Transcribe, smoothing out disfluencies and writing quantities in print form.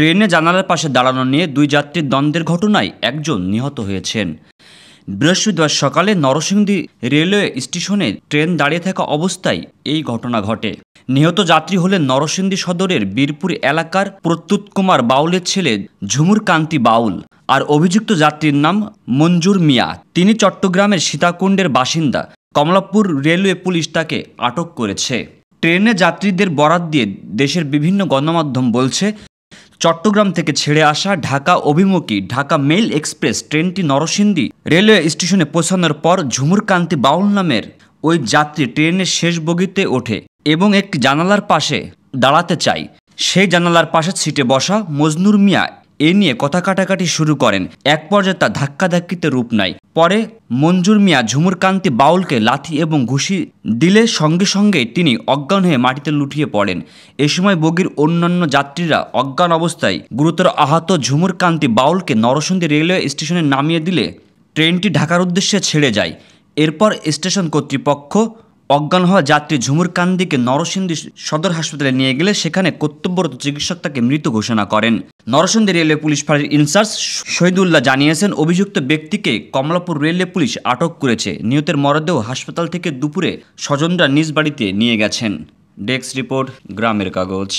ট্রেনে জানালার পাশে দাঁড়ানো নিয়ে দুই যাত্রীর দ্বন্দ্বের ঘটনায় একজন নিহত হয়েছেন। বৃহস্পতিবার সকালে নরসিংদী রেলওয়ে স্টেশনে ট্রেন দাঁড়িয়ে থাকা অবস্থায় এই ঘটনা ঘটে। নিহত যাত্রী হলেন নরসিংদী সদরের বীরপুর এলাকার প্রত্যুৎ কুমার বাউলের ছেলে ঝুমুর কান্তি বাউল। আর অভিযুক্ত যাত্রীর নাম মঞ্জুর মিয়া। তিনি চট্টগ্রামের সীতাকুণ্ডের বাসিন্দা। কমলাপুর রেলওয়ে পুলিশ তাকে আটক করেছে। ট্রেনে যাত্রীদের বরাত দিয়ে দেশের বিভিন্ন গণমাধ্যম বলছে, চট্টগ্রাম থেকে ছেড়ে আসা ঢাকা অভিমুখী ঢাকা মেইল এক্সপ্রেস ট্রেনটি নরসিংদী রেলওয়ে স্টেশনে পৌঁছানোর পর ঝুমুর কান্তি বাউল নামের ওই যাত্রী ট্রেনের শেষ বগিতে ওঠে এবং একটি জানালার পাশে দাঁড়াতে চায়। সেই জানালার পাশের সিটে বসা মজনুর মিয়া এ নিয়ে কথা কাটাকাটি শুরু করেন। এক পর্যায়ে তা ধাক্কাধাক্কিতে রূপ নেয়। পরে মঞ্জুর মিয়া ঝুমুর কান্তি বাউলকে লাথি এবং ঘুষি দিলে সঙ্গে সঙ্গে তিনি অজ্ঞান হয়ে মাটিতে লুটিয়ে পড়েন। এ সময় বগির অন্যান্য যাত্রীরা অজ্ঞান অবস্থায় গুরুতর আহত ঝুমুর কান্তি বাউলকে নরসিংদী রেলওয়ে স্টেশনে নামিয়ে দিলে ট্রেনটি ঢাকার উদ্দেশ্যে ছেড়ে যায়। এরপর স্টেশন কর্তৃপক্ষ অজ্ঞান হওয়া যাত্রী ঝুমুর কান্তিকে নরসিংদী সদর হাসপাতালে নিয়ে গেলে সেখানে কর্তব্যরত চিকিৎসক তাকে মৃত ঘোষণা করেন। নরসিংদী রেলওয়ে পুলিশ ফাঁড়ির ইনচার্জ শহীদুল্লাহ জানিয়েছেন, অভিযুক্ত ব্যক্তিকে কমলাপুর রেলওয়ে পুলিশ আটক করেছে। নিহতের মরদেহ হাসপাতাল থেকে দুপুরে স্বজনরা নিজ বাড়িতে নিয়ে গেছেন। ডেস্ক রিপোর্ট, গ্রামের কাগজ।